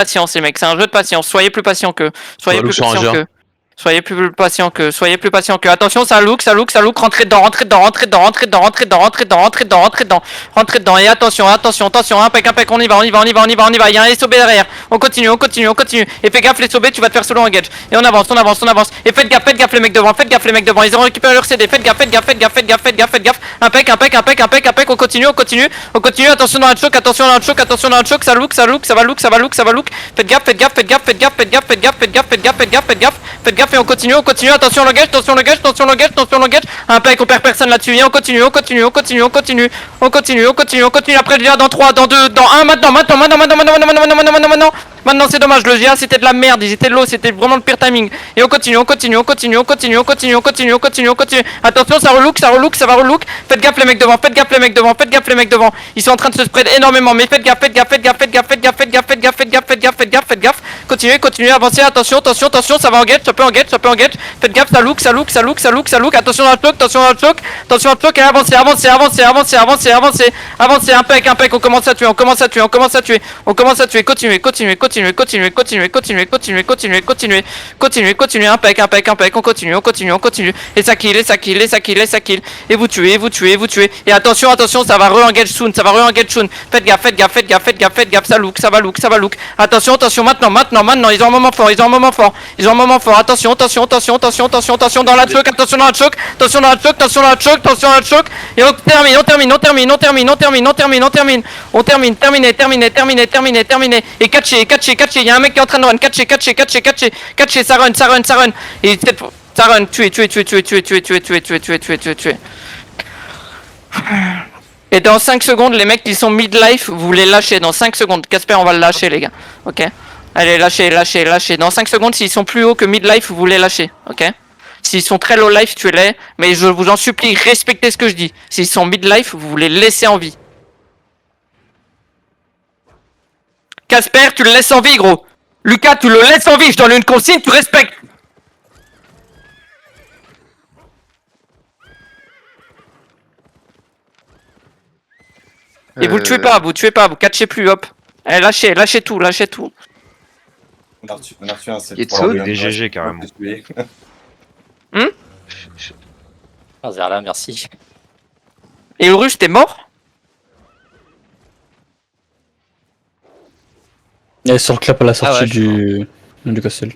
patience, les mecs, c'est un jeu de patience. Soyez plus patients qu'eux. Soyez plus patients qu'eux. Soyez plus patients qu'eux, soyez plus patients qu'eux. Attention, ça look, rentrez dedans, rentrez dedans, rentrez dedans, rentrez dedans, rentrez dedans, rentrez dedans, rentrez dedans, rentrez dedans, rentrez dedans. Et attention, impec, on y va, on y va, on y va, on y va, on y va. Il y a un SOB derrière. On continue, on continue, on continue. Et fais gaffe, les SOB, tu vas te faire solo engage. Et on avance, on avance, on avance. Et faites gaffe les mecs devant, faites gaffe les mecs devant. Ils ont récupéré leur CD. Faites gaffe, faites gaffe, faites gaffe, faites gaffe, faites gaffe, faites gaffe. Impec, on continue, on continue, on continue. Attention dans la choc, attention dans la choc, attention dans la choc. Ça look, ça va look, ça va look, ça va look. Faites gaffe, faites gaffe, faites gaffe, faites gaffe, faites gaffe, faites gaffe, faites gaffe, faites gaffe, faites gaffe, faites gaffe, faites gaffe et on continue, on continue. Attention l'engage, attention l'engage, attention l'engage, attention l'engage. Impec, on perd personne là-dessus. Et on continue, on continue, on continue, on continue, on continue, on continue, on continue. Après le GA dans 3, dans 2, dans 1, maintenant. Maintenant c'est dommage, le GA c'était de la merde, ils étaient de l'eau, c'était vraiment le pire timing. Et on continue, on continue, on continue, on continue, on continue, on continue, on continue, on continue. Attention, ça relook, ça relook, ça va relook. Faites gaffe les mecs devant, faites gaffe les mecs devant, faites gaffe les mecs devant. Ils sont en train de se spread énormément, mais faites gaffe, faites gaffe, faites gaffe, faites gaffe, faites gaffe, faites gaffe, faites gaffe, faites gaffe, faites gaffe, faites gaffe, faites gaffe. Continuez, continuez, avancez, attention, attention, attention, ça va en get, ça peut en get, ça peut en get. Faites gaffe, ça look, ça look, ça look, ça look, ça look. Attention dans le choc, attention dans le choc, attention dans le choc et avancez, avancez, avancez, avancez, avancez, avancez, avancez, impec, impec, on commence à tuer, on commence à tuer, on commence à tuer, on commence à tuer, continuez, continuez, continuez, continuez, continuez, continuez, continuez, continuez, continuez, continuez, continuez, impec, impec, impec, on continue, on continue, on continue, et ça kill, et ça kill, et ça kill, et ça kill, et vous tuez, vous tuez, vous tuez, et attention, attention, ça va re-engage soon, ça va re-engage soon, faites gaffe, faites gaffe, faites gaffe, faites gaffe, faites gaffe, ça look, ça va look, ça va look, attention, attention, maintenant, maintenant, maintenant, ils ont un moment fort, ils ont un moment fort, ils ont un moment fort, attention, attention, attention, attention, attention, attention, dans la choc, attention dans la choc, attention dans la choc, attention dans la choc, attention dans la choc, et on termine, on termine, on termine, on termine, on termine, on termine, on termine, on termine, terminé, terminé, terminé, terminé, terminé, et catché, catché, catché, il y a un mec qui est en train de run, catché, catché, catché, catché, catché, ça run, ça run, ça run, et ça run, tuer, tuer, tuer, tuer, tuer, tuer, tuer, tuer, tuer, tuer, tuer, tuer, tuer. Et dans 5 secondes, les mecs qui sont mid-life, vous les lâchez dans 5 secondes. Casper, on va le lâcher, les gars. Ok? Allez, lâchez, lâchez, lâchez. Dans 5 secondes, s'ils sont plus hauts que mid-life, vous les lâchez. Ok? S'ils sont très low-life, tuez-les. Mais je vous en supplie, respectez ce que je dis. S'ils sont mid-life, vous les laissez en vie. Casper, tu le laisses en vie, gros. Lucas, tu le laisses en vie. Je donne une consigne, tu respectes. Et vous le tuez pas, vous catchez plus, hop. Allez, lâchez, lâchez tout, lâchez tout. On a reçu un Getso, des GG carrément. Ah, Zerla, merci. Et Urus, t'es mort? Elle est sur le clap à la sortie Ah ouais, du castle.